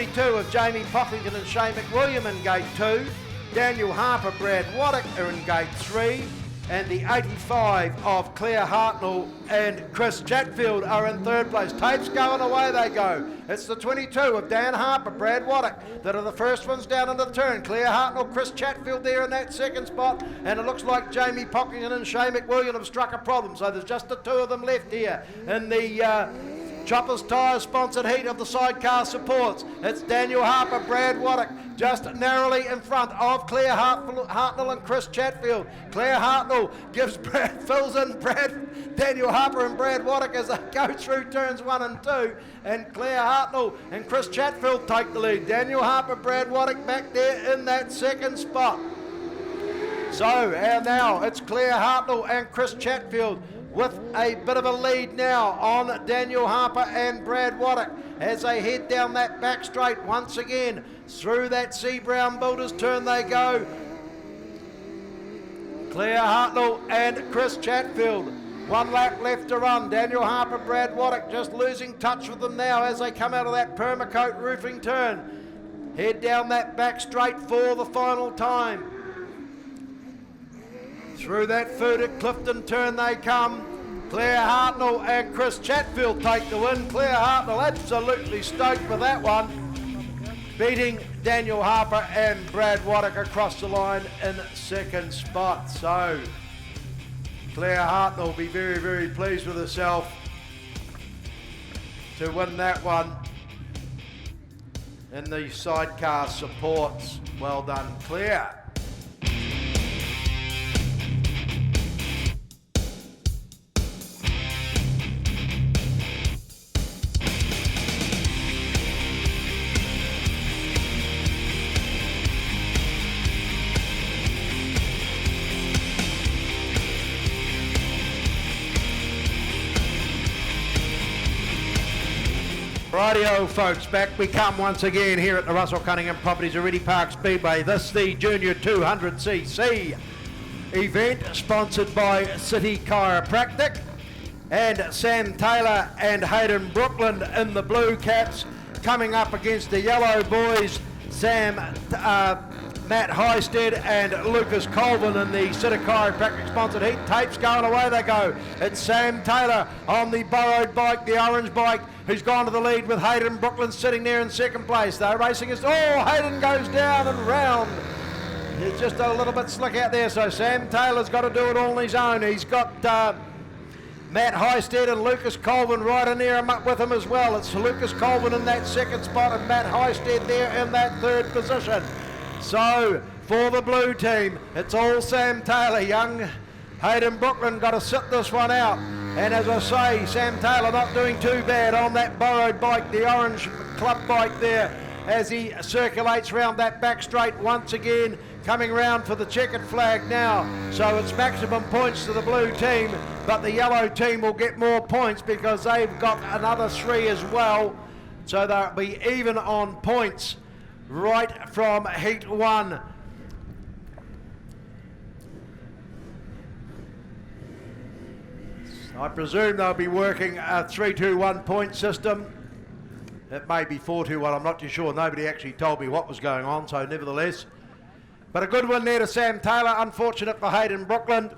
22 of Jamie Poppington and Shane McWilliam in gate 2. Daniel Harper, Brad Waddock are in gate 3. And the 85 of Claire Hartnell and Chris Chatfield are in 3rd place. Tapes going, away they go. It's the 22 of Dan Harper, Brad Waddock that are the first ones down in the turn. Claire Hartnell, Chris Chatfield there in that 2nd spot, and it looks like Jamie Poppington and Shane McWilliam have struck a problem, so there's just the 2 of them left here in the Choppers Tyre sponsored heat of the Sidecar Supports. It's Daniel Harper, Brad Waddock, just narrowly in front of Claire Hartnell and Chris Chatfield. Claire Hartnell fills in Daniel Harper and Brad Waddock as they go through turns 1 and 2, and Claire Hartnell and Chris Chatfield take the lead. Daniel Harper, Brad Waddock back there in that 2nd spot. So, and now it's Claire Hartnell and Chris Chatfield with a bit of a lead now on Daniel Harper and Brad Waddock as they head down that back straight once again. Through that Sea Brown Builders turn they go. Claire Hartnell and Chris Chatfield. 1 lap left to run. Daniel Harper, Brad Waddock just losing touch with them now as they come out of that Permacoat roofing turn. Head down that back straight for the final time. Through that food at Clifton turn they come. Claire Hartnell and Chris Chatfield take the win. Claire Hartnell absolutely stoked with that one, beating Daniel Harper and Brad Waddock across the line in 2nd spot. So Claire Hartnell will be very, very pleased with herself to win that one in the Sidecar Supports. Well done, Claire. Rightio folks, back we come once again here at the Russell Cunningham Properties Oreti Park Speedway. This the Junior 200cc event sponsored by City Chiropractic, and Sam Taylor and Hayden Brooklyn in the blue caps coming up against the yellow boys, Matt Highstead and Lucas Colvin in the City Chiropractic sponsored heat. Tapes going, away they go. It's Sam Taylor on the borrowed bike, the orange bike, who's gone to the lead with Hayden Brooklyn sitting there in 2nd place. They're racing as, Hayden goes down and round. He's just a little bit slick out there, so Sam Taylor's got to do it all on his own. He's got Matt Highstead and Lucas Colvin right in there with him as well. It's Lucas Colvin in that 2nd spot and Matt Highstead there in that 3rd position. So for the blue team, it's all Sam Taylor. Young Hayden Brooklyn got to sit this one out. And as I say, Sam Taylor not doing too bad on that borrowed bike, the orange club bike there, as he circulates round that back straight once again, coming round for the checkered flag now. So it's maximum points to the blue team, but the yellow team will get more points because they've got another 3 as well. So they'll be even on points right from heat 1. I presume they'll be working a 3-2-1 point system. It may be 4-2-1, I'm not too sure. Nobody actually told me what was going on, so nevertheless. But a good win there to Sam Taylor, unfortunate for Hayden Brooklyn.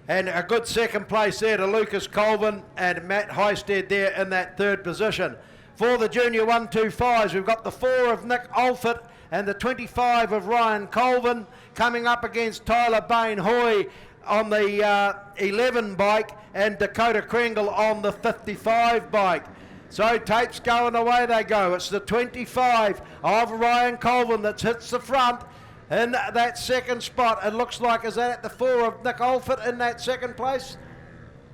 And a good 2nd place there to Lucas Colvin and Matt Highstead there in that 3rd position. For the Junior 125s, we've got the 4 of Nick Alford and the 25 of Ryan Colvin coming up against Tyler Bain-Hoy on the 11 bike and Dakota Kringle on the 55 bike. So tapes going, away they go. It's the 25 of Ryan Colvin that hits the front in that 2nd spot. It looks like, is that at the 4 of Nick Alford in that 2nd place?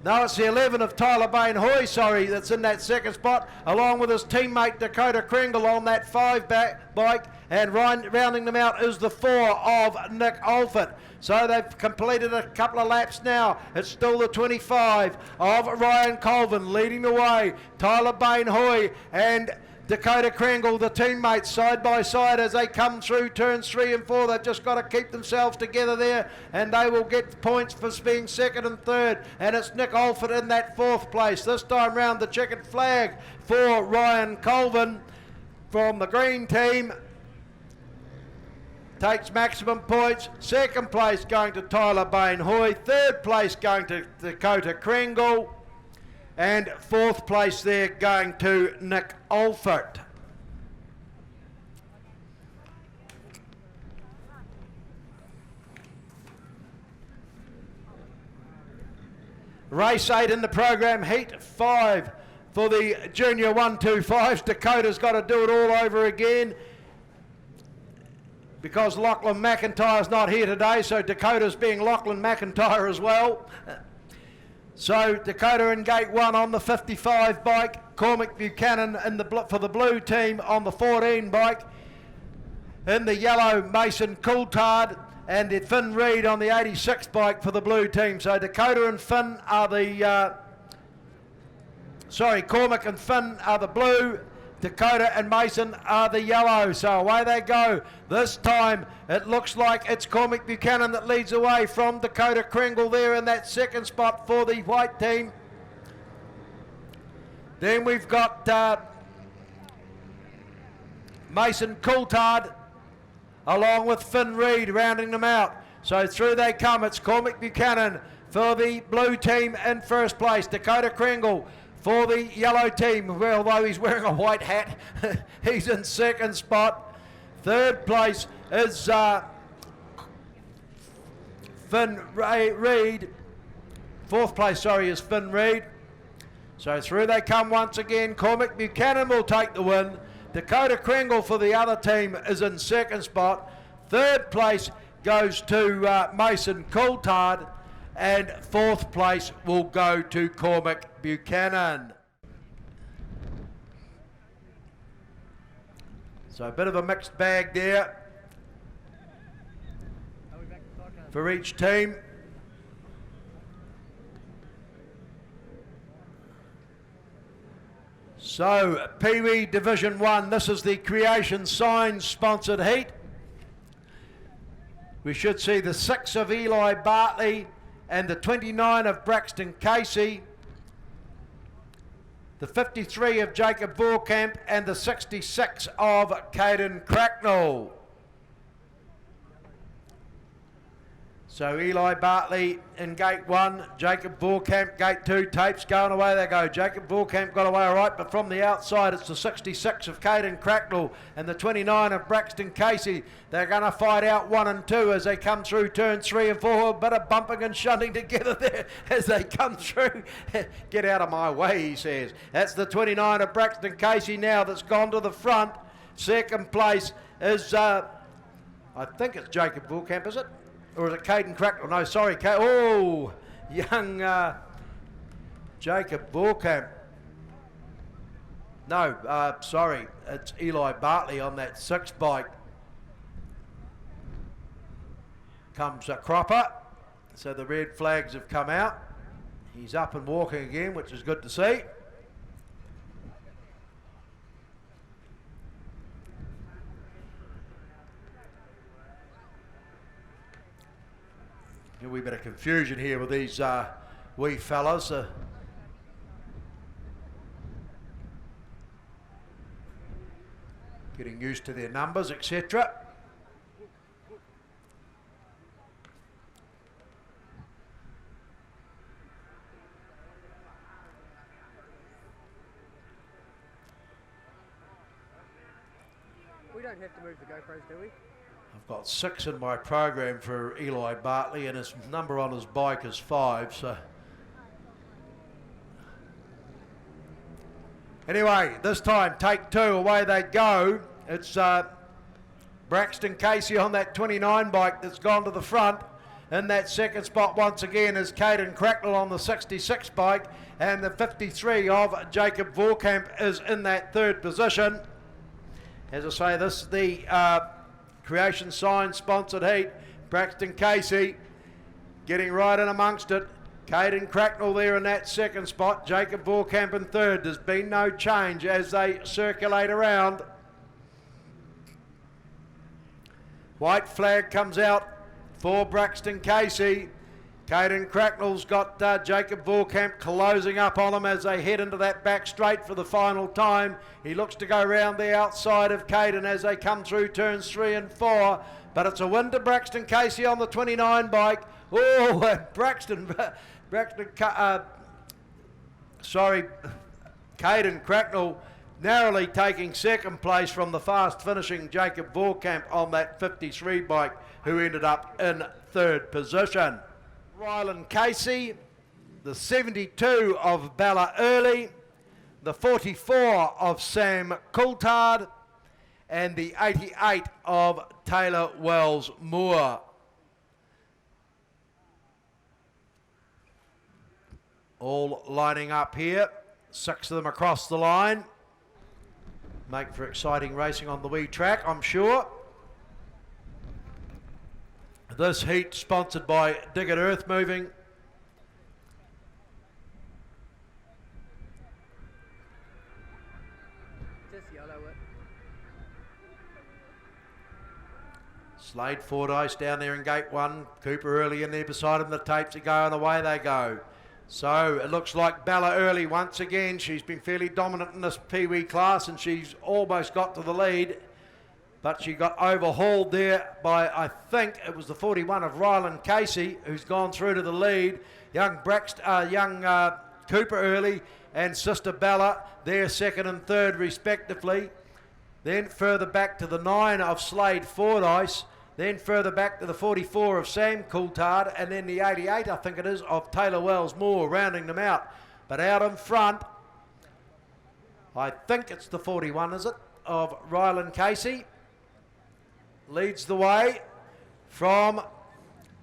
No, it's the 11 of Tyler Bain-Hoy, that's in that 2nd spot, along with his teammate Dakota Kringle on that 5 bike, and rounding them out is the 4 of Nick Alford. So they've completed a couple of laps now. It's still the 25 of Ryan Colvin leading the way. Tyler Bain-Hoy and Dakota Kringle, the teammates, side by side as they come through turns 3 and 4. They've just got to keep themselves together there, and they will get points for being 2nd and 3rd. And it's Nick Alford in that 4th place. This time round, the checkered flag for Ryan Colvin. from the green team takes maximum points. Second place going to Tyler Bain-Hoy. Third place going to Dakota Kringle. And fourth place there going to Nick Alford. Race 8 in the program, Heat 5 for the Junior 125s. Dakota's got to do it all over again because Lachlan McIntyre's not here today, so Dakota's being Lachlan McIntyre as well. So Dakota in gate 1 on the 55 bike, Cormac Buchanan for the blue team on the 14 bike. In the yellow, Mason Coulthard, and Finn Reid on the 86 bike for the blue team. So Dakota and Finn are the, Cormac and Finn are the blue, Dakota and Mason are the yellow. So away they go. This time it looks like it's Cormac Buchanan that leads away from Dakota Kringle there in that second spot for the white team. Then we've got Mason Coulthard along with Finn Reid rounding them out. So through they come. It's Cormac Buchanan for the blue team in first place. Dakota Kringle for the yellow team, well, although he's wearing a white hat, he's in second spot. Third place is Finn Reid. Fourth place, is Finn Reid. So through they come once again. Cormac Buchanan will take the win. Dakota Kringle for the other team is in second spot. Third place goes to Mason Coulthard, and fourth place will go to Cormac Buchanan. So a bit of a mixed bag there for each team. So, Peewee Division 1, this is the Creation Signs sponsored heat. We should see the 6 of Eli Bartley and the 29 of Braxton Casey, the 53 of Jacob Voorkamp and the 66 of Caden Cracknell. So Eli Bartley in gate 1, Jacob Voorkamp gate 2, tapes going away they go. Jacob Voorkamp got away all right, but from the outside it's the 66 of Caden Cracknell and the 29 of Braxton Casey. They're going to fight out 1 and 2 as they come through turn 3 and 4. A bit of bumping and shunting together there as they come through. Get out of my way, he says. That's the 29 of Braxton Casey now that's gone to the front. Second place is, I think it's Jacob Voorkamp, is it? Or is it Caden Cracknell? No, sorry, young Jacob Voorkamp. No, sorry, it's Eli Bartley on that 6 bike. Comes a cropper, so the red flags have come out. He's up and walking again, which is good to see. A wee bit of confusion here with these wee fellas. Getting used to their numbers, etc. We don't have to move the GoPros, do we? I've got 6 in my program for Eli Bartley, and his number on his bike is 5. So anyway, this time take 2, away they go. It's Braxton Casey on that 29 bike that's gone to the front. In that second spot once again is Caden Cracknell on the 66 bike, and the 53 of Jacob Voorkamp is in that third position. As I say, this is the Creation Sign sponsored heat. Braxton Casey getting right in amongst it. Caden Cracknell there in that second spot. Jacob Voorkamp in third. There's been no change as they circulate around. White flag comes out for Braxton Casey. Caden Cracknell's got Jacob Vorkamp closing up on him as they head into that back straight for the final time. He looks to go round the outside of Caden as they come through turns 3 and 4. But it's a win to Braxton Casey on the 29 bike. Oh, and Caden Cracknell narrowly taking second place from the fast finishing Jacob Vorkamp on that 53 bike, who ended up in third position. Ryland Casey, the 72 of Bella Early, the 44 of Sam Coulthard, and the 88 of Taylor Wells Moore. All lining up here, 6 of them across the line. Make for exciting racing on the wee track, I'm sure. This heat sponsored by Diggett Earth Moving. Just yellow it. Slade Fordyce down there in gate 1. Cooper Early in there beside him. The tapes are going, away they go. So it looks like Bella Early once again. She's been fairly dominant in this Peewee class and she's almost got to the lead. But she got overhauled there by, I think it was the 41 of Ryland Casey, who's gone through to the lead. Young Cooper Early and Sister Bella, they're second and third respectively. Then further back to the 9 of Slade Fordyce. Then further back to the 44 of Sam Coulthard. And then the 88, I think it is, of Taylor Wells Moore, rounding them out. But out in front, I think it's the 41, is it, of Ryland Casey. Leads the way from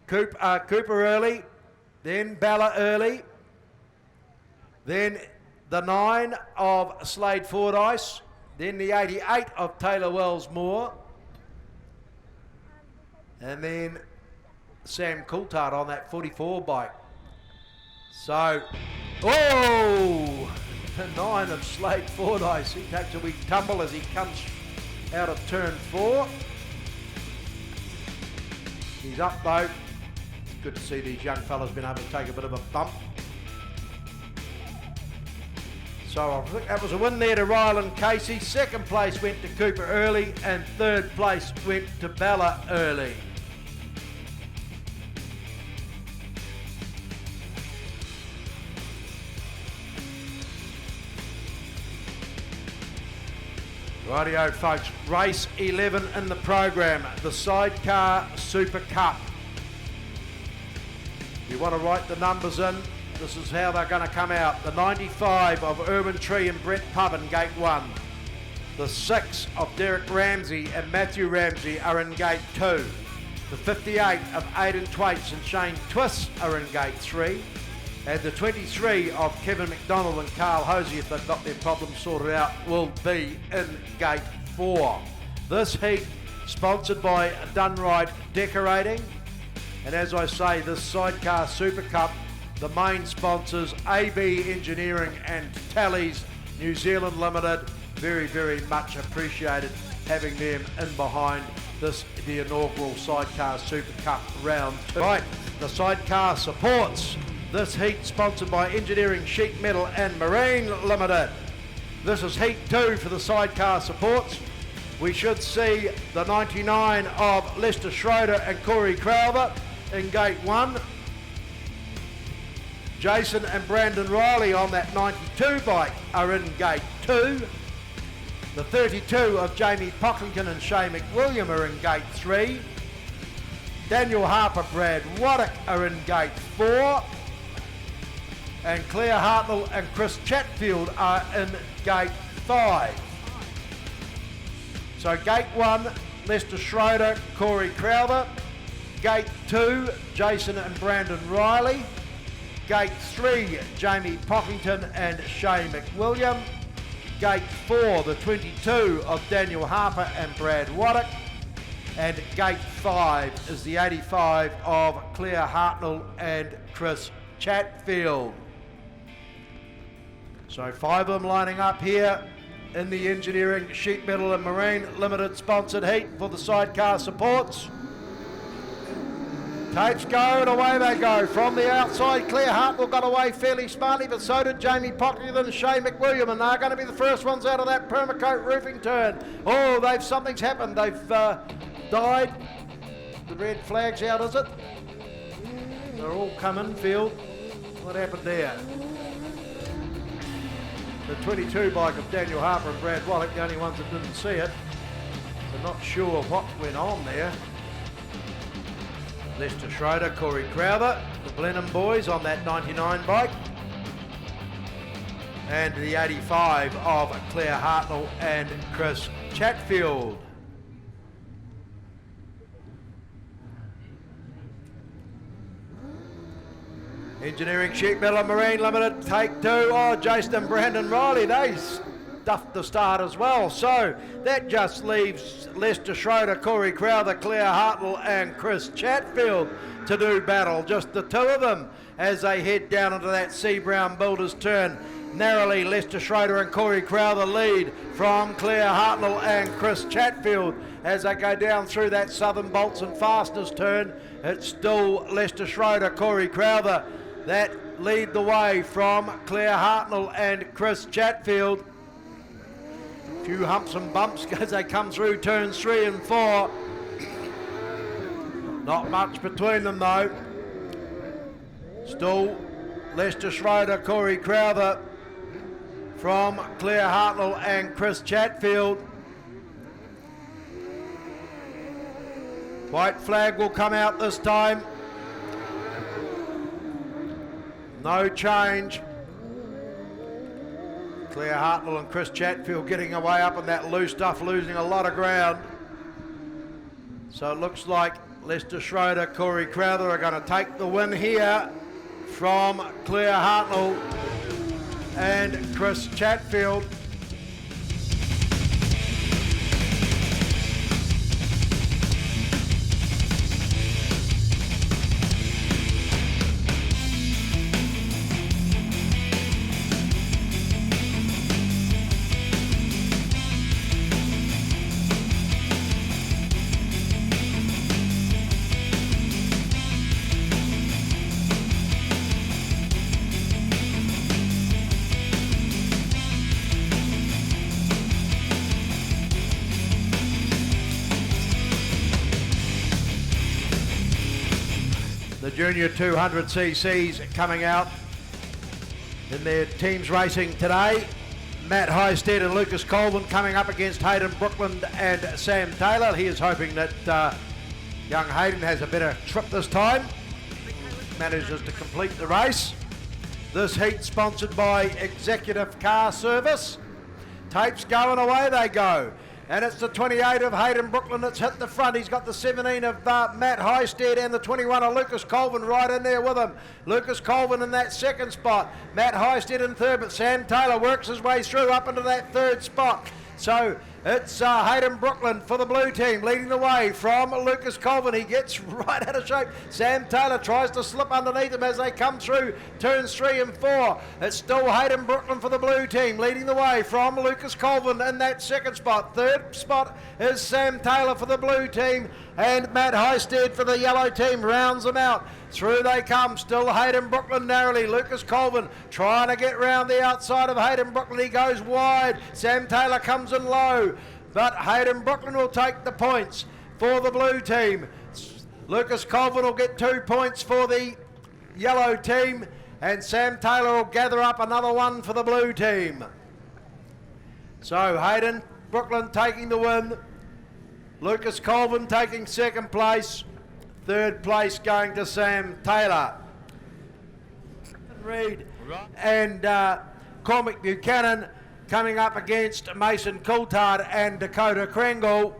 Cooper Early, then Bella Early, then the 9 of Slade Fordyce, then the 88 of Taylor Wells Moore, and then Sam Coulthard on that 44 bike. So, oh, the 9 of Slade Fordyce, he takes a wee tumble as he comes out of turn 4. He's up though. It's good to see these young fellas been able to take a bit of a bump. So I think that was a win there to Ryland Casey. Second place went to Cooper Early and third place went to Bella Early. Rightio folks, race 11 in the program, the Sidecar Super Cup. If you want to write the numbers in, this is how they're going to come out. The 95 of Urban Tree and Brett Pubbin, gate 1. The 6 of Derek Ramsey and Matthew Ramsey are in gate 2. The 58 of Aidan Twaits and Shane Twiss are in gate 3. And the 23 of Kevin McDonald and Carl Hosey, if they've got their problems sorted out, will be in gate 4. This heat sponsored by Dunride Decorating. And as I say, this Sidecar Super Cup, the main sponsors, AB Engineering and Tallies New Zealand Limited. Very, very much appreciated having them in behind this, the inaugural Sidecar Super Cup round 2. Right, the Sidecar supports this heat sponsored by Engineering Sheet Metal and Marine Limited. This is heat 2 for the Sidecar supports. We should see the 99 of Lester Schroeder and Corey Crowther in gate 1. Jason and Brandon Riley on that 92 bike are in gate 2. The 32 of Jamie Pocklington and Shay McWilliam are in gate 3. Daniel Harper, Brad Waddock are in gate 4. And Claire Hartnell and Chris Chatfield are in gate 5. So gate 1, Lester Schroeder, Corey Crowther. Gate 2, Jason and Brandon Riley. Gate 3, Jamie Pocklington and Shay McWilliam. Gate 4, the 22 of Daniel Harper and Brad Waddock. And gate 5 is the 85 of Claire Hartnell and Chris Chatfield. So 5 of them lining up here in the Engineering Sheet Metal and Marine Limited sponsored heat for the Sidecar supports. Tapes go and away they go. From the outside, Claire Hartnell got away fairly smartly, but so did Jamie Pockley and Shay McWilliam, and they're going to be the first ones out of that Permacoat roofing turn. Oh, something's happened. They've died. The red flag's out, is it? They're all coming, field. What happened there? The 22 bike of Daniel Harper and Brad Wallach, the only ones that didn't see it. So not sure what went on there. Lester Schroeder, Corey Crowther, the Blenheim boys on that 99 bike. And the 85 of Claire Hartnell and Chris Chatfield. Engineering Sheet Metal and Marine Limited, take two. Oh, Jason and Brandon Riley, they stuffed the start as well. So that just leaves Lester Schroeder, Corey Crowther, Claire Hartnell and Chris Chatfield to do battle. Just the two of them as they head down into that C Brown Builders turn. Narrowly, Lester Schroeder and Corey Crowther lead from Claire Hartnell and Chris Chatfield as they go down through that Southern Bolts and Fasteners turn. It's still Lester Schroeder, Corey Crowther that lead the way from Claire Hartnell and Chris Chatfield. A few humps and bumps as they come through turns 3 and 4. Not much between them though. Still Lester Schroeder, Corey Crowther from Claire Hartnell and Chris Chatfield. White flag will come out this time. No change. Claire Hartnell and Chris Chatfield getting away up in that loose stuff, losing a lot of ground. So it looks like Lester Schroeder, Corey Crowther are going to take the win here from Claire Hartnell and Chris Chatfield. The Junior 200cc's coming out in their teams racing today. Matt Highstead and Lucas Colvin coming up against Hayden Brookland and Sam Taylor. He is hoping that young Hayden has a better trip this time. Manages to complete the race. This heat sponsored by Executive Car Service. Tapes go and away they go. And it's the 28 of Hayden Brooklyn that's hit the front. He's got the 17 of Matt Highstead and the 21 of Lucas Colvin right in there with him. Lucas Colvin in that second spot. Matt Highstead in third, but Sam Taylor works his way through up into that third spot. So it's Hayden Brooklyn for the blue team, leading the way from Lucas Colvin. He gets right out of shape. Sam Taylor tries to slip underneath him as they come through turns 3 and 4. It's still Hayden Brooklyn for the blue team, leading the way from Lucas Colvin in that second spot. Third spot is Sam Taylor for the blue team, and Matt Highstead for the yellow team rounds them out. Through they come, still Hayden Brooklyn narrowly. Lucas Colvin trying to get round the outside of Hayden Brooklyn. He goes wide. Sam Taylor comes in low, but Hayden Brooklyn will take the points for the blue team. Lucas Colvin will get 2 points for the yellow team, and Sam Taylor will gather up another one for the blue team. So Hayden Brooklyn taking the win. Lucas Colvin taking second place. Third place going to Sam Taylor. Reed and Cormac Buchanan coming up against Mason Coulthard and Dakota Kringle.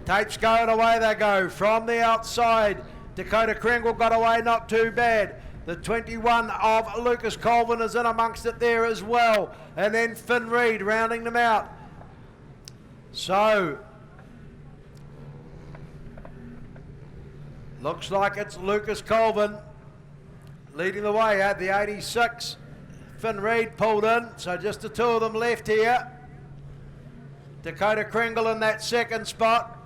Tapes go and away they go. From the outside, Dakota Kringle got away not too bad. The 21 of Lucas Colvin is in amongst it there as well. And then Finn Reed rounding them out. So, looks like it's Lucas Colvin leading the way at the 86. Finn Reed pulled in, so just the two of them left here. Dakota Kringle in that second spot.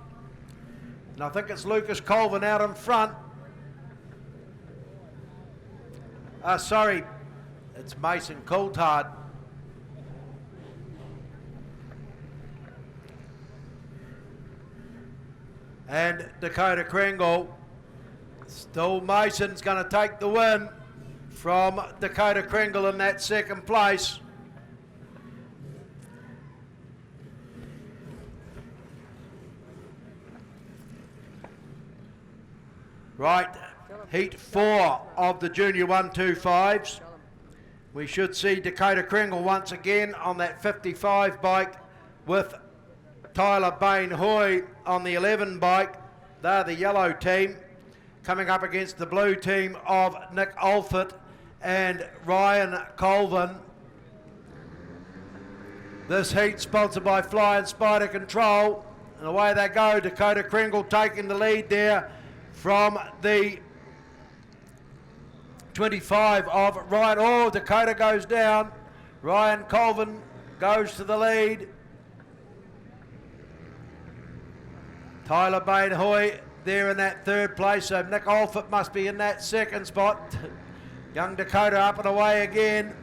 And I think it's Lucas Colvin out in front. Sorry, it's Mason Coulthard. And Dakota Kringle. Still Mason's going to take the win from Dakota Kringle in that second place. Right, heat 4 of the Junior 125s. We should see Dakota Kringle once again on that 55 bike with Tyler Bain Hoy on the 11 bike. They're the yellow team, coming up against the blue team of Nick Alford and Ryan Colvin. This heat sponsored by Fly and Spider Control. And away they go, Dakota Kringle taking the lead there from the 25 of Ryan. Oh, Dakota goes down. Ryan Colvin goes to the lead. Tyler Bain Hoy there in that third place, so Nick Alford must be in that second spot. Young Dakota up and away again.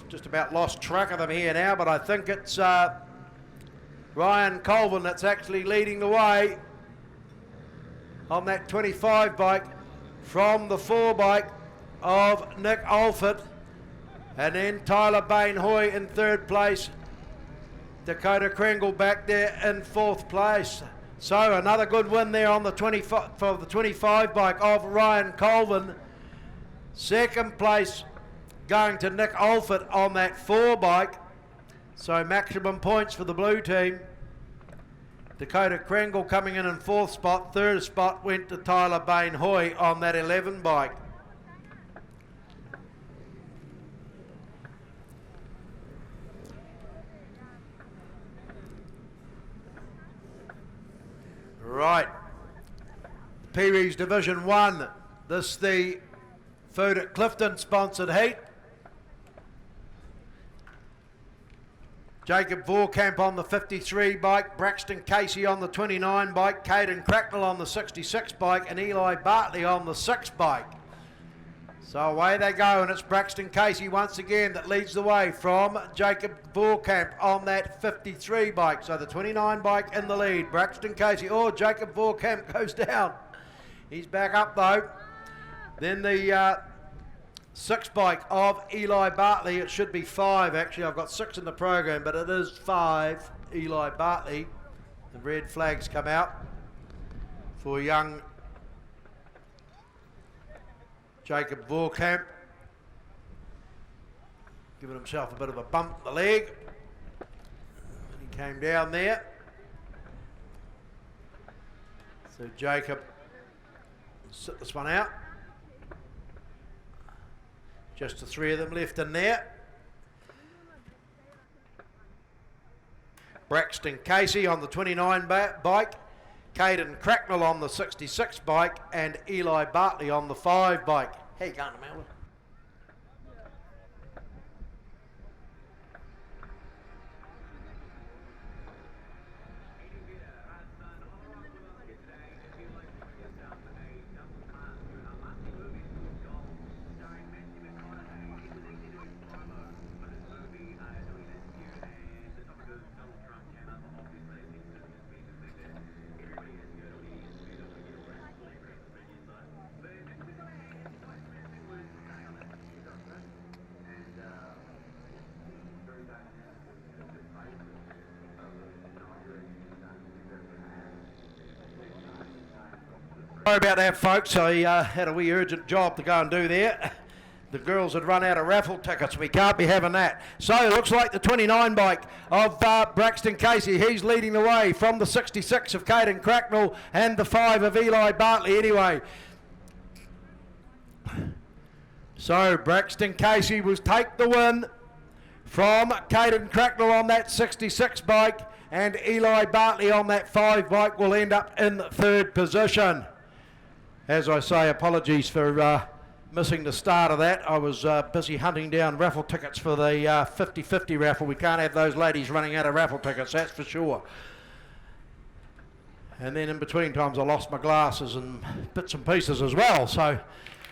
Just about lost track of them here now, but I think it's Ryan Colvin that's actually leading the way on that 25 bike from the 4 bike of Nick Alford. And then Tyler Bain Hoy in third place. Dakota Kringle back there in 4th place. So another good win there on the 25 for the 25 bike of Ryan Colvin. Second place going to Nick Alford on that 4 bike. So maximum points for the blue team. Dakota Kringle coming in 4th spot. 3rd spot went to Tyler Bain Hoy on that 11 bike. Right, Peewee's Division 1. This the Food at Clifton sponsored heat. Jacob Vorkamp on the 53 bike, Braxton Casey on the 29 bike, Caden Cracknell on the 66 bike, and Eli Bartley on the 6 bike. So away they go, and it's Braxton Casey once again that leads the way from Jacob Vorkamp on that 53 bike. So the 29 bike in the lead, Braxton Casey. Oh, Jacob Vorkamp goes down. He's back up though. Then the 6 bike of Eli Bartley. It should be 5 actually. I've got 6 in the program, but it is 5 Eli Bartley. The red flags come out for young Jacob Vorkamp, giving himself a bit of a bump in the leg. He came down there. So Jacob will sit this one out. Just the 3 of them left in there. Braxton Casey on the 29 bike, Caden Cracknell on the 66 bike, and Eli Bartley on the 5 bike. How you going, Melvin? Sorry about that, folks. I had a wee urgent job to go and do there. The girls had run out of raffle tickets. We can't be having that. So it looks like the 29 bike of Braxton Casey. He's leading the way from the 66 of Caden Cracknell and the 5 of Eli Bartley anyway. So Braxton Casey will take the win from Caden Cracknell on that 66 bike, and Eli Bartley on that 5 bike will end up in 3rd position. As I say, apologies for missing the start of that. I was busy hunting down raffle tickets for the 50-50 raffle. We can't have those ladies running out of raffle tickets, that's for sure. And then in between times I lost my glasses and bits and pieces as well. So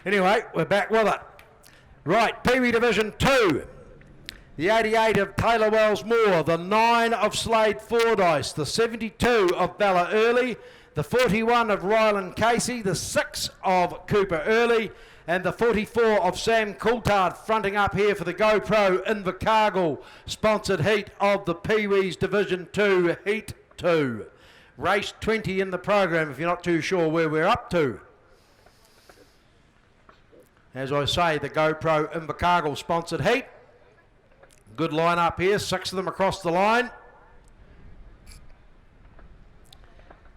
anyway, we're back with it. Right, Peewee Division 2. The 88 of Taylor Wells Moore, the 9 of Slade Fordyce, the 72 of Bella Early, the 41 of Ryland Casey, the 6 of Cooper Early, and the 44 of Sam Coulthard fronting up here for the GoPro Invercargill sponsored heat of the Peewees Division 2 Heat 2. Race 20 in the program if you're not too sure where we're up to. As I say, the GoPro Invercargill sponsored heat. Good line up here, 6 of them across the line.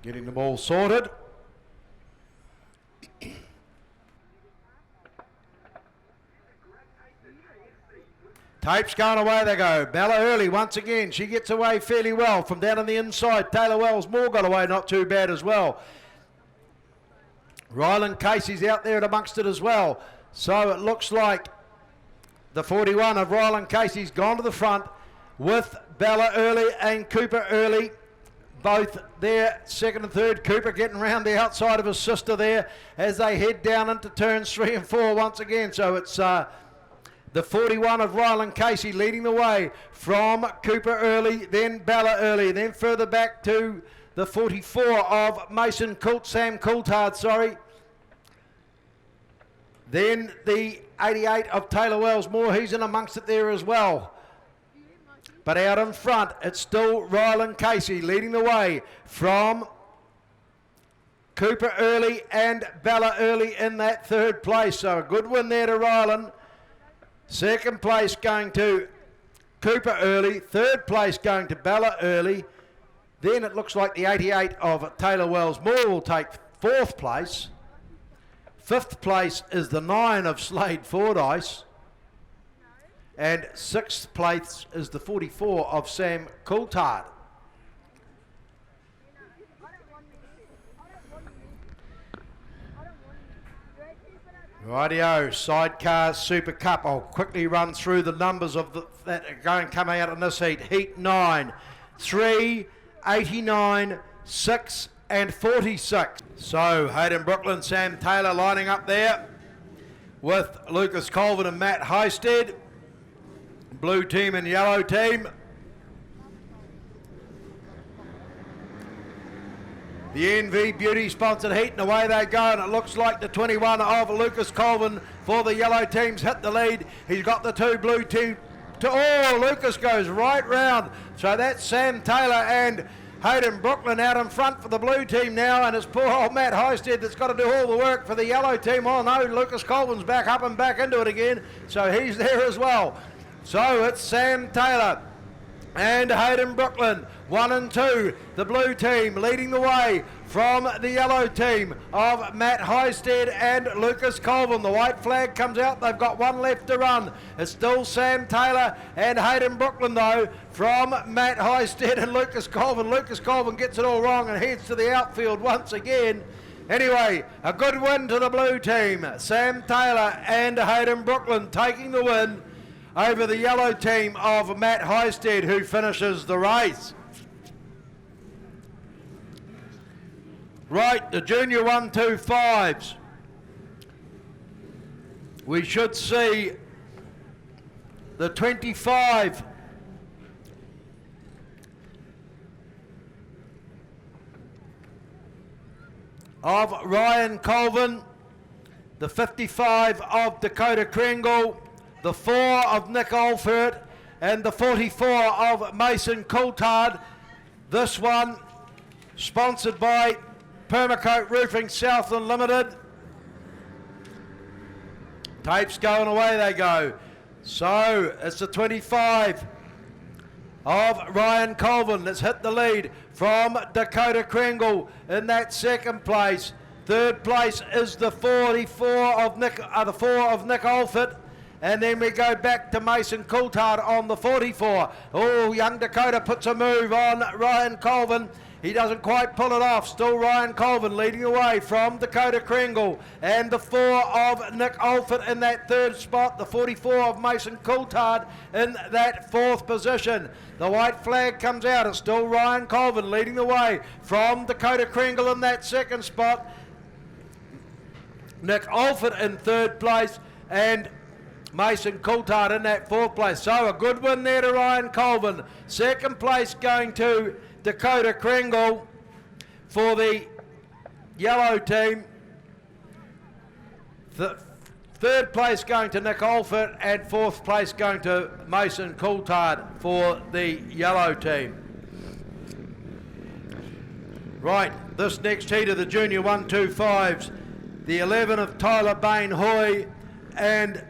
Getting them all sorted. Tapes going away they go. Bella Early once again. She gets away fairly well from down on the inside. Taylor Wells Moore got away not too bad as well. Ryland Casey's out there and amongst it as well. So it looks like the 41 of Ryland Casey's gone to the front with Bella Early and Cooper Early. Both there, second and third. Cooper getting round the outside of his sister there as they head down into turns 3 and 4 once again. So it's the 41 of Ryland Casey leading the way from Cooper Early, then Bella Early, then further back to the 44 of Sam Coulthard, sorry. Then the 88 of Taylor Wells Moore, he's in amongst it there as well. But out in front, it's still Ryland Casey leading the way from Cooper Early and Bella Early in that third place. So a good win there to Ryland. Second place going to Cooper Early. Third place going to Bella Early. Then it looks like the 88 of Taylor Wells Moore will take fourth place. Fifth place is the 9 of Slade Fordyce. And sixth place is the 44 of Sam Coulthard. Rightio, Sidecar Super Cup. I'll quickly run through the numbers of that are coming out in this heat. Heat 9, 3, 89, 6 and 46. So Hayden Brooklyn, Sam Taylor lining up there with Lucas Colvin and Matt Heisted. Blue team and yellow team. The NV Beauty sponsored heat and away they go, and it looks like the 21 of Lucas Colvin for the yellow teams hit the lead. He's got the 2 blue team. Lucas goes right round. So that's Sam Taylor and Hayden Brooklyn out in front for the blue team now, and it's poor old Matt Heisted that's got to do all the work for the yellow team. Oh no, Lucas Colvin's back up and back into it again, so he's there as well. So it's Sam Taylor and Hayden Brooklyn, 1 and 2. The blue team leading the way from the yellow team of Matt Heisted and Lucas Colvin. The white flag comes out. They've got 1 left to run. It's still Sam Taylor and Hayden Brooklyn though from Matt Heisted and Lucas Colvin. Lucas Colvin gets it all wrong and heads to the outfield once again. Anyway, a good win to the blue team. Sam Taylor and Hayden Brooklyn taking the win over the yellow team of Matt Heisted, who finishes the race. Right, the junior 1-2-5s. We should see the 25 of Ryan Colvin, the 55 of Dakota Kringle, the 4 of Nick Alford, and the 44 of Mason Coulthard. This one sponsored by Permacoat Roofing Southland Limited. Tapes going away they go. So it's the 25 of Ryan Colvin that's hit the lead from Dakota Kringle in that second place. Third place is the 44 of Nick, the 4 of Nick Alford. And then we go back to Mason Coulthard on the 44. Oh, Young Dakota puts a move on Ryan Colvin. He doesn't quite pull it off. Still Ryan Colvin leading away from Dakota Kringle. And the 4 of Nick Alford in that third spot. The 44 of Mason Coulthard in that fourth position. The white flag comes out. It's still Ryan Colvin leading the way from Dakota Kringle in that second spot. Nick Alford in third place. And Mason Coulthard in that fourth place. So a good win there to Ryan Colvin. Second place going to Dakota Kringle for the yellow team. Third place going to Nick Alford, and fourth place going to Mason Coulthard for the yellow team. Right, this next heat of the junior 125s, the 11 of Tyler Bain Hoy and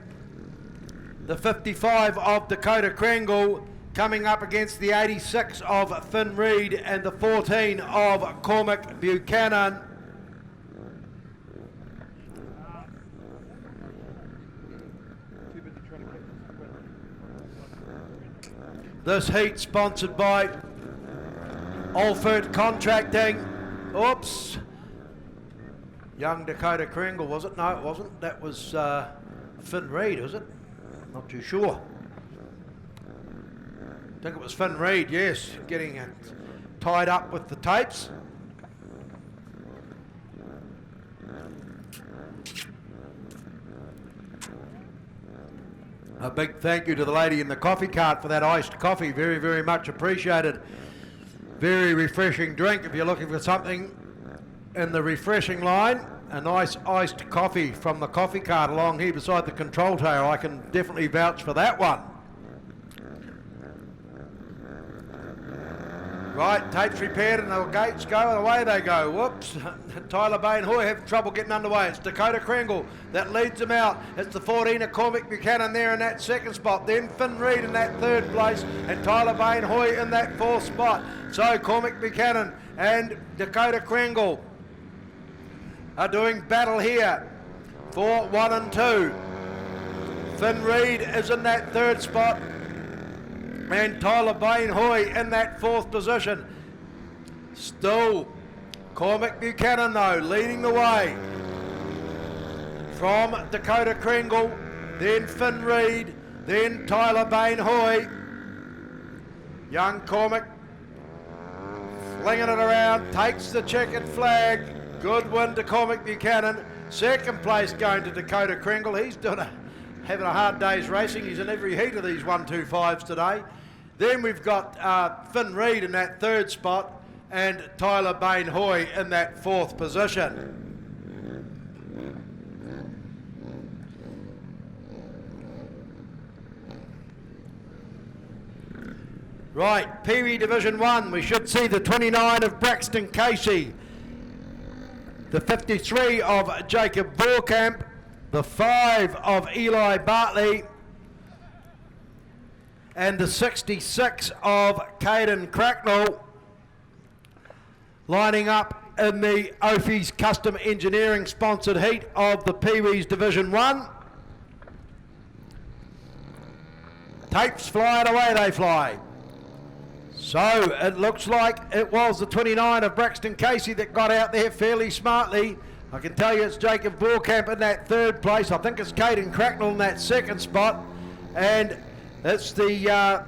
the 55 of Dakota Kringle coming up against the 86 of Finn Reid and the 14 of Cormac Buchanan. This heat sponsored by Alford Contracting. Oops. Young Dakota Kringle, was it? No, it wasn't. That was Finn Reid, was it? Not too sure. I think it was Finn Reid, yes, getting it tied up with the tapes. A big thank you to the lady in the coffee cart for that iced coffee. Very, very much appreciated. Very refreshing drink if you're looking for something in the refreshing line. A nice iced coffee from the coffee cart along here beside the control tower. I can definitely vouch for that one. Right, tapes repaired and the gates go and away they go. Whoops. Tyler Bain Hoy having trouble getting underway. It's Dakota Kringle that leads them out. It's the 14 of Cormac Buchanan there in that second spot. Then Finn Reid in that third place and Tyler Bain Hoy in that fourth spot. So Cormac Buchanan and Dakota Kringle are doing battle here for 1 and 2. Finn Reid is in that third spot. And Tyler Bain Hoy in that fourth position. Still Cormac Buchanan though leading the way from Dakota Kringle, then Finn Reid, then Tyler Bain Hoy. Young Cormac flinging it around, takes the checkered flag. Good win to Cormac Buchanan. Second place going to Dakota Kringle. He's having a hard day's racing. He's in every heat of these 125s today. Then we've got Finn Reid in that third spot and Tyler Bain Hoy in that fourth position. Right, Peewee Division 1, we should see the 29 of Braxton Casey, the 53 of Jacob Vorkamp, the 5 of Eli Bartley, and the 66 of Caden Cracknell, lining up in the Ophies Custom Engineering sponsored heat of the Peewees Division 1. Tapes flying away they fly. So it looks like it was the 29 of Braxton Casey that got out there fairly smartly. I can tell you it's Jacob Vorkamp in that third place. I think it's Caden Cracknell in that second spot. And it's the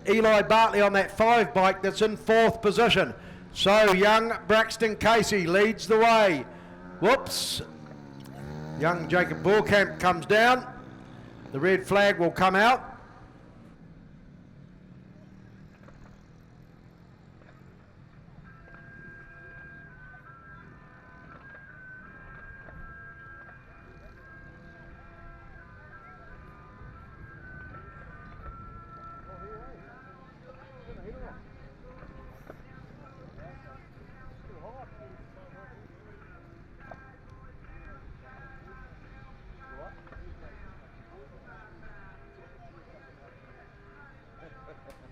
Eli Bartley on that 5 bike that's in fourth position. So young Braxton Casey leads the way. Whoops. Young Jacob Vorkamp comes down. The red flag will come out.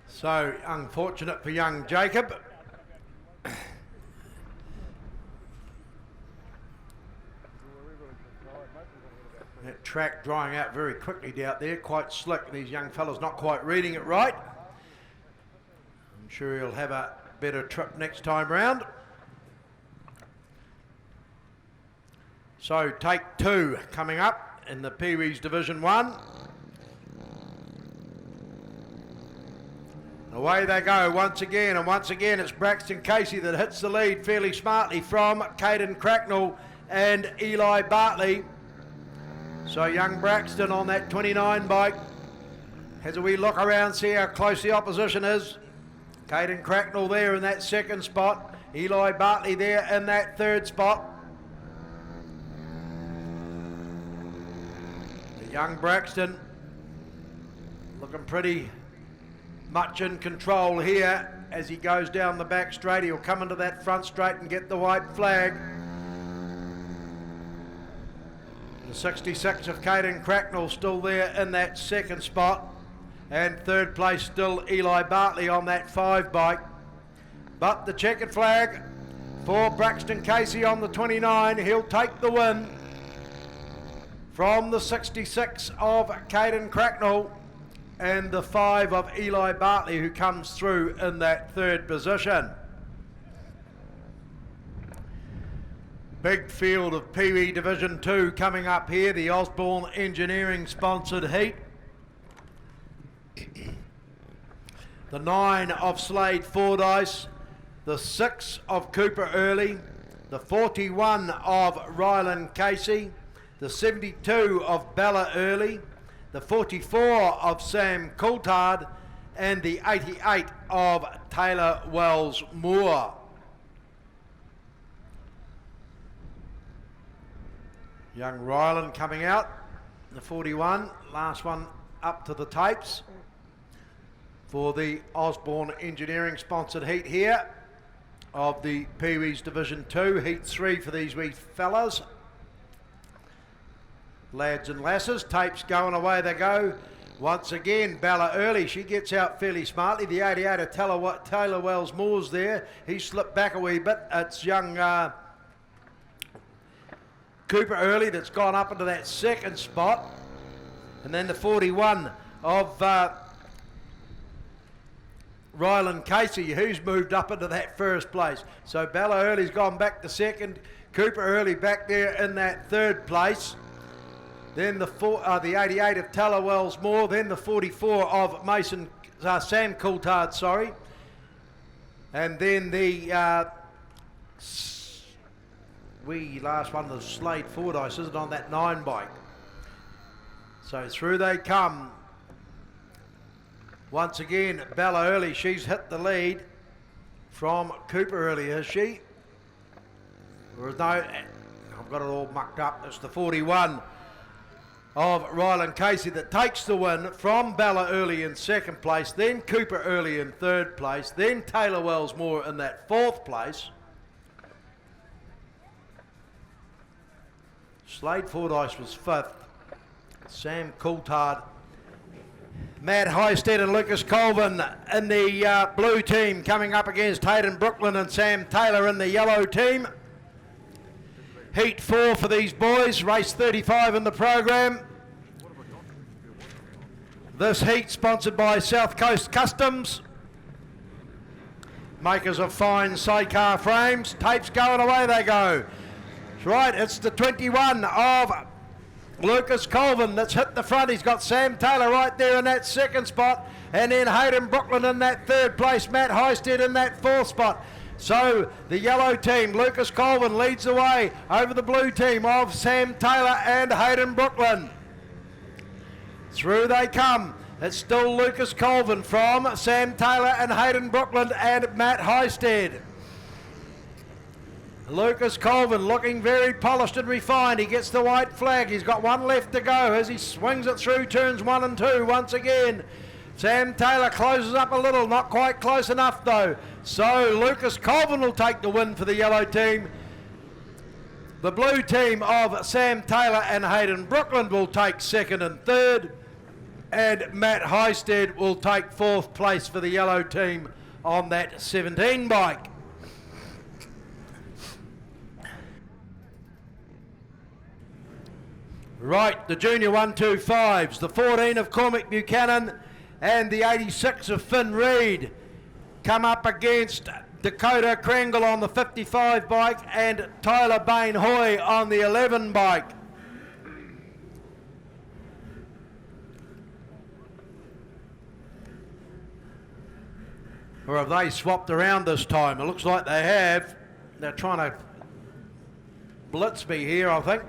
So unfortunate for young Jacob. That track drying out very quickly out there, quite slick. These young fellas not quite reading it right. I'm sure he'll have a better trip next time round. So take 2 coming up in the Peewee's Division 1. Away they go once again, and once again it's Braxton Casey that hits the lead fairly smartly from Caden Cracknell and Eli Bartley. So young Braxton on that 29 bike has a wee look around, see how close the opposition is. Caden Cracknell there in that second spot, Eli Bartley there in that third spot. The young Braxton looking pretty much in control here as he goes down the back straight. He'll come into that front straight and get the white flag. The 66 of Caden Cracknell still there in that second spot, and third place still Eli Bartley on that 5 bike. But the checkered flag for Braxton Casey on the 29. He'll take the win from the 66 of Caden Cracknell and the 5 of Eli Bartley, who comes through in that third position. Big field of Peewee Division 2 coming up here, the Osborne Engineering sponsored heat. The 9 of Slade Fordyce, the 6 of Cooper Early, the 41 of Ryland Casey, the 72 of Bella Early, the 44 of Sam Coulthard, and the 88 of Taylor Wells Moore. Young Ryland coming out, the 41, last one up to the tapes for the Osborne Engineering sponsored heat here of the Peewee's Division 2, heat 3 for these wee fellas. Lads and lasses, tapes going, away they go. Once again, Bella Early, she gets out fairly smartly. The 88 of Taylor Wells Moore's there. He slipped back a wee bit. It's young Cooper Early that's gone up into that second spot. And then the 41 of Ryland Casey, who's moved up into that first place. So Bella Early's gone back to second. Cooper Early back there in that third place. Then the 88 of Taylor Wells Moore, then the 44 of Sam Coulthard, sorry. And then the last one, the Slade Fordyce, isn't on that 9 bike. So through they come. Once again, Bella Early, she's hit the lead from Cooper Early, has she? There is no, I've got it all mucked up, it's the 41 of Ryland Casey that takes the win from Bella Early in second place, then Cooper Early in third place, then Taylor Wells Moore in that fourth place. Slade Fordyce was fifth. Sam Coulthard, Matt Highstead and Lucas Colvin in the blue team coming up against Hayden Brooklyn and Sam Taylor in the yellow team. Heat 4 for these boys, race 35 in the program. This heat sponsored by South Coast Customs, makers of fine sidecar frames. Tapes going, away they go. That's right, it's the 21 of Lucas Colvin that's hit the front. He's got Sam Taylor right there in that second spot, and then Hayden Brooklyn in that third place, Matt Highstead in that fourth spot. So the yellow team, Lucas Colvin, leads the way over the blue team of Sam Taylor and Hayden Brooklyn. Through they come. It's still Lucas Colvin from Sam Taylor and Hayden Brooklyn and Matt Highstead. Lucas Colvin looking very polished and refined. He gets the white flag. He's got one left to go as he swings it through turns 1 and 2 once again. Sam Taylor closes up a little, not quite close enough though. So Lucas Colvin will take the win for the yellow team. The blue team of Sam Taylor and Hayden Brooklyn will take second and third. And Matt Highstead will take fourth place for the yellow team on that 17 bike. Right, the junior 125s, the 14 of Cormac Buchanan and the 86 of Finn Reid come up against Dakota Kringle on the 55 bike and Tyler Bain Hoy on the 11 bike. Or have they swapped around this time? It looks like they have. They're trying to blitz me here, I think.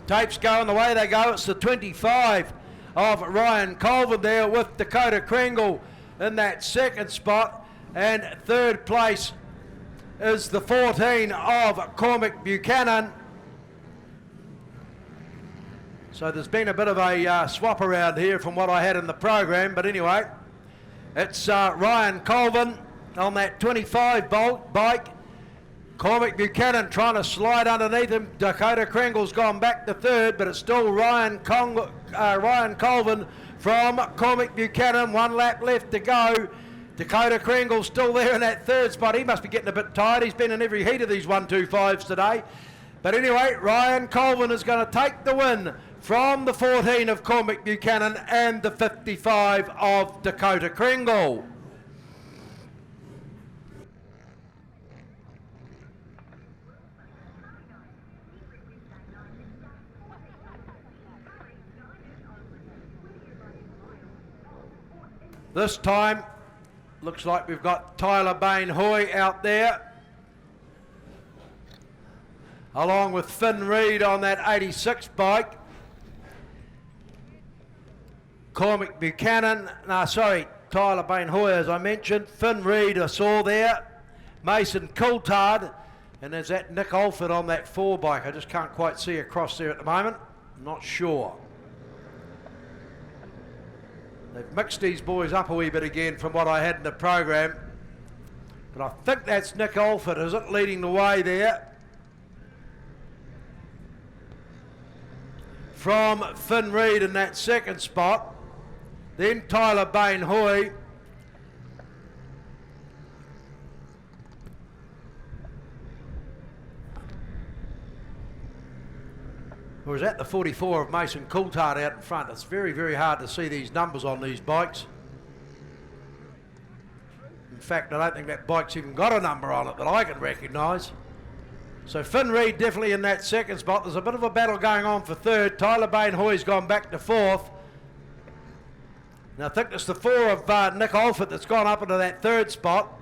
Tapes going the way they go. It's the 25 of Ryan Colvin there with Dakota Kringle in that second spot. And third place is the 14 of Cormac Buchanan. So there's been a bit of a swap around here from what I had in the program. But anyway, it's Ryan Colvin on that 25 bike. Cormac Buchanan trying to slide underneath him. Dakota Kringle's gone back to third, but it's still Ryan Colvin from Cormac Buchanan. 1 lap left to go. Dakota Kringle's still there in that third spot. He must be getting a bit tired. He's been in every heat of these 125s today. But anyway, Ryan Colvin is going to take the win from the 14 of Cormac Buchanan and the 55 of Dakota Kringle. This time, looks like we've got Tyler Bain Hoy out there, along with Finn Reid on that 86 bike. Cormac Buchanan, Tyler Bain Hoy as I mentioned. Finn Reid I saw there. Mason Coulthard, and there's that Nick Alford on that 4 bike. I just can't quite see across there at the moment. I'm not sure. They've mixed these boys up a wee bit again from what I had in the program. But I think that's Nick Alford, is it, leading the way there. From Finn Reid in that second spot. Then Tyler Bain Hoy. Or is that the 44 of Mason Coulthard out in front? It's very, very hard to see these numbers on these bikes. In fact, I don't think that bike's even got a number on it that I can recognise. So Finn Reid definitely in that second spot. There's a bit of a battle going on for third. Tyler Bain Hoy's gone back to fourth. And I think it's the 4 of Nick Alford that's gone up into that third spot.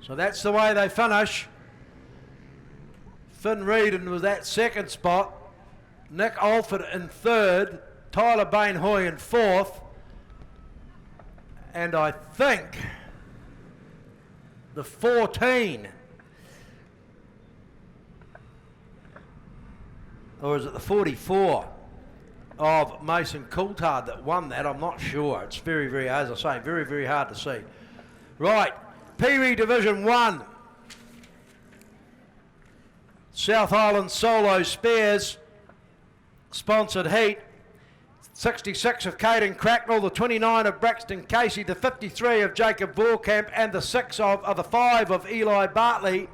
So that's the way they finish. Finn Reid in was that second spot, Nick Alford in third, Tyler Bain Hoy in fourth, and I think the 14, or is it the 44 of Mason Coulthard that won that? I'm not sure. It's very, very, as I say, very, very hard to see. Right, Peewee Division 1. South Island Solo Spares sponsored heat. 66 of Caden Cracknell, the 29 of Braxton Casey, the 53 of Jacob Vorkamp, and the 5 of Eli Bartley.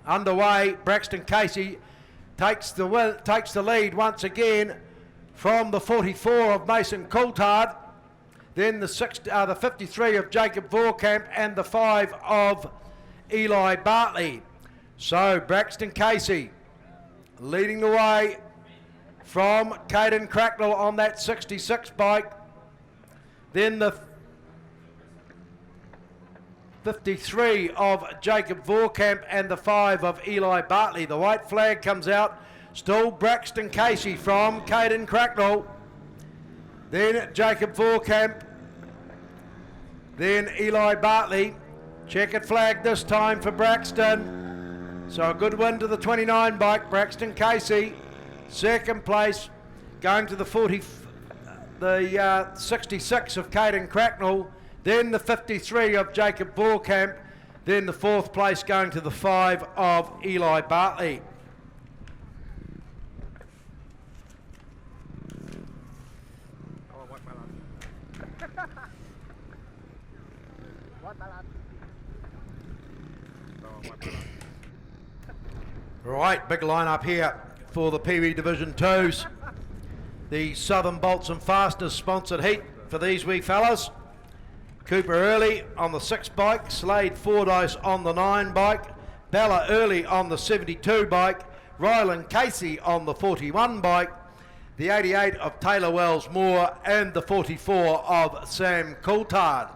Underway, Braxton Casey takes the lead once again from the 44 of Mason Coulthard, then the 53 of Jacob Vorkamp, and the 5 of Eli Bartley. So Braxton Casey leading the way from Caden Cracknell on that 66 bike. Then the 53 of Jacob Vorkamp and the 5 of Eli Bartley. The white flag comes out. Still Braxton Casey from Caden Cracknell. Then Jacob Vorkamp. Then Eli Bartley. Checkered flag this time for Braxton. So a good win to the 29 bike, Braxton Casey. Second place going to the 66 of Caden Cracknell. Then the 53 of Jacob Vorkamp. Then the 4th place going to the 5 of Eli Bartley. Right, big lineup here for the Peewee Division 2s. The Southern Bolts and Fastest sponsored heat for these wee fellas. Cooper Early on the 6 bike, Slade Fordyce on the 9 bike, Bella Early on the 72 bike, Ryland Casey on the 41 bike, the 88 of Taylor Wells Moore, and the 44 of Sam Coulthard.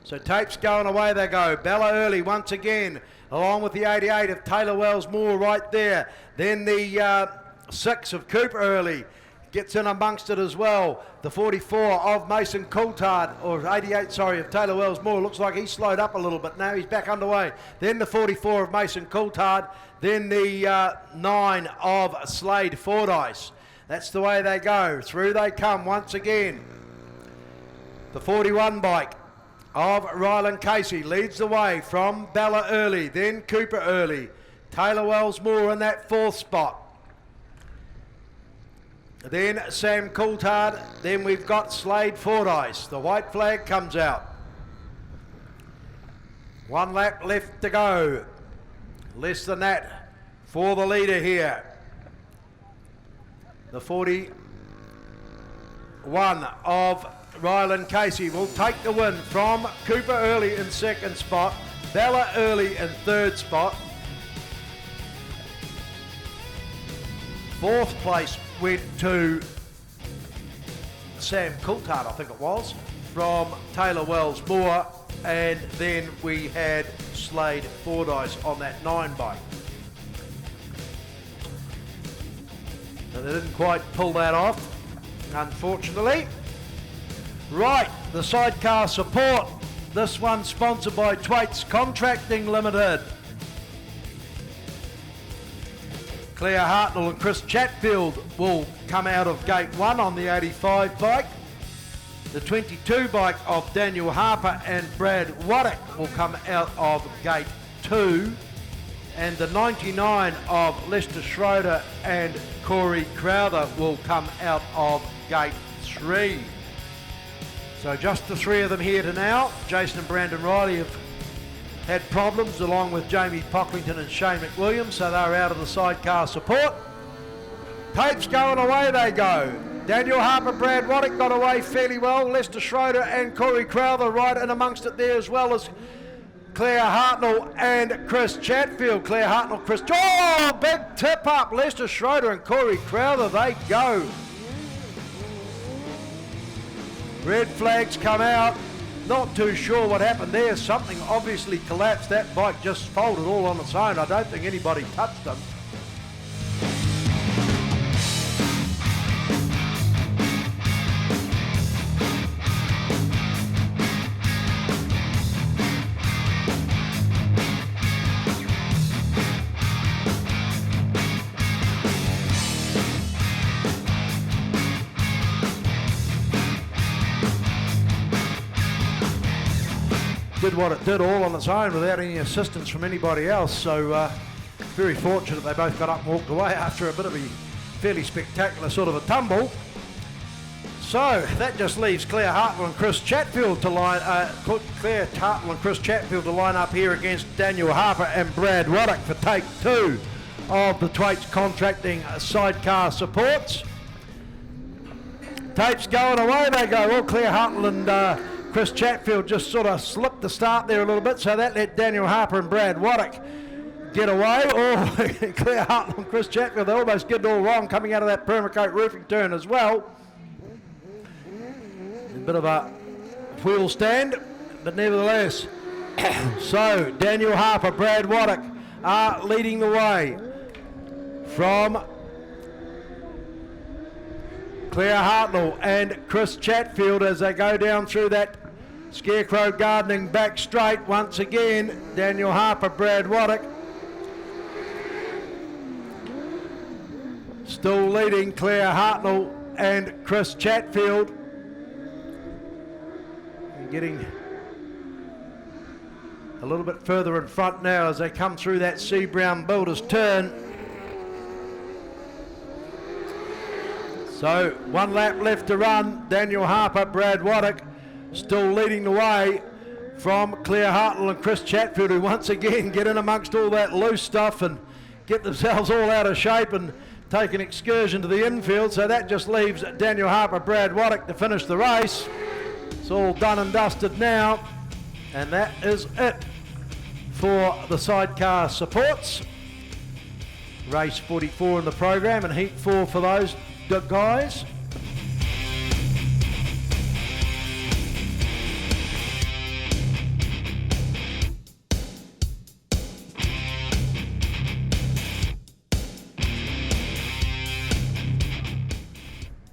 So tapes going away they go. Bella Early once again, along with the 88 of Taylor Wells Moore right there. Then the 6 of Cooper Early gets in amongst it as well. The 44 of Mason Coulthard, or 88, sorry, of Taylor Wells Moore. Looks like he slowed up a little bit now. He's back underway. Then the 44 of Mason Coulthard. Then the 9 of Slade Fordyce. That's the way they go. Through they come once again. The 41 bike of Ryland Casey leads the way from Bella Early, then Cooper Early, Taylor Wells Moore in that 4th spot. Then Sam Coulthard, then we've got Slade Fordyce. The white flag comes out. 1 lap left to go. Less than that for the leader here. The 41 of Ryland Casey will take the win from Cooper Early in 2nd spot, Bella Early in 3rd spot. 4th place went to Sam Coulthard, I think it was, from Taylor Wells Moore, and then we had Slade Fordyce on that 9 bike. But they didn't quite pull that off, unfortunately. Right, the Sidecar Support. This one sponsored by Twaits Contracting Limited. Claire Hartnell and Chris Chatfield will come out of gate 1 on the 85 bike. The 22 bike of Daniel Harper and Brad Waddick will come out of gate 2. And the 99 of Lester Schroeder and Corey Crowther will come out of gate 3. So just the 3 of them here to now. Jason and Brandon Riley have had problems along with Jamie Pocklington and Shane McWilliams, so they're out of the Sidecar Support. Tapes going away they go. Daniel Harper, Brad Waddick got away fairly well. Lester Schroeder and Corey Crowther right in amongst it there, as well as Claire Hartnell and Chris Chatfield. Claire Hartnell, Chris... Oh, big tip up. Lester Schroeder and Corey Crowther, they go. Red flags come out. Not too sure what happened there. Something obviously collapsed. That bike just folded all on its own. I don't think anybody touched them. Did what it did all on its own without any assistance from anybody else, so very fortunate they both got up and walked away after a bit of a fairly spectacular sort of a tumble. So that just leaves Claire Hartnell and Chris Chatfield to line up here against Daniel Harper and Brad Waddick for take 2 of the Twaits Contracting Sidecar Supports. Tapes going away they go. Well, Claire Hartnell and Chris Chatfield just sort of slipped the start there a little bit, so that let Daniel Harper and Brad Waddick get away. Oh, Claire Hartnell and Chris Chatfield, they almost did it all wrong coming out of that Permacoat roofing turn as well. A bit of a wheel stand, but nevertheless. So Daniel Harper, Brad Waddick are leading the way from Claire Hartnell and Chris Chatfield as they go down through that Scarecrow Gardening back straight. Once again, Daniel Harper, Brad Waddick still leading Claire Hartnell and Chris Chatfield. And getting a little bit further in front now as they come through that C. Brown Builders turn. So 1 lap left to run. Daniel Harper, Brad Waddick still leading the way from Claire Hartnell and Chris Chatfield, who once again get in amongst all that loose stuff and get themselves all out of shape and take an excursion to the infield. So that just leaves Daniel Harper, Brad Waddock to finish the race. It's all done and dusted now, and that is it for the Sidecar Supports. Race 44 in the program and heat 4 for those guys.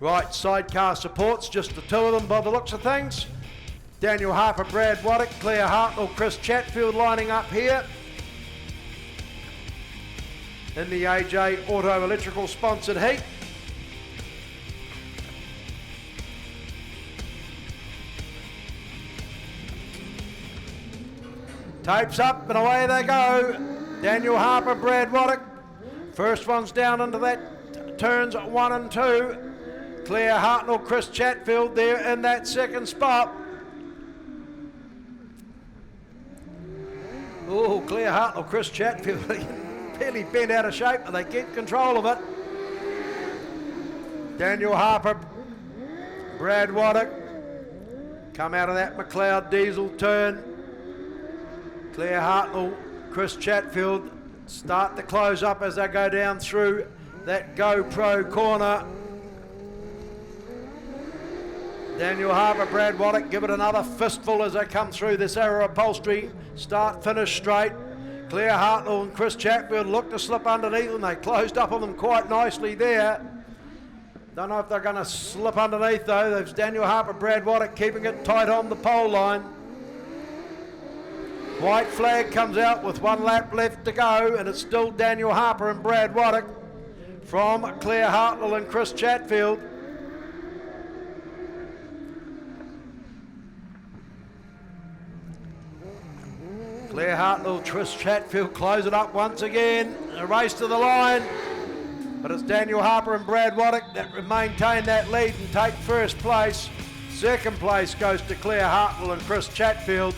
Right, Sidecar Supports, just the two of them by the looks of things. Daniel Harper, Brad Waddock, Claire Hartnell, Chris Chatfield lining up here in the AJ Auto Electrical sponsored heat. Tapes up and away they go. Daniel Harper, Brad Waddock. First one's down into that turns 1 and 2. Claire Hartnell, Chris Chatfield there in that second spot. Oh, Claire Hartnell, Chris Chatfield, barely bent out of shape, but they get control of it. Daniel Harper, Brad Waddock, come out of that McLeod diesel turn. Claire Hartnell, Chris Chatfield start to close up as they go down through that GoPro corner. Daniel Harper, Brad Waddock give it another fistful as they come through this Arrow upholstery. Start, finish straight. Claire Hartnell and Chris Chatfield look to slip underneath them. They closed up on them quite nicely there. Don't know if they're going to slip underneath though. There's Daniel Harper, Brad Waddock keeping it tight on the pole line. White flag comes out with 1 lap left to go, and it's still Daniel Harper and Brad Waddock from Claire Hartnell and Chris Chatfield. Claire Hartnell, Chris Chatfield close it up once again. A race to the line, but it's Daniel Harper and Brad Waddock that maintain that lead and take first place. Second place goes to Claire Hartnell and Chris Chatfield.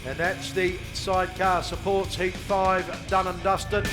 And that's the Sidecar Supports Heat 5 done and dusted.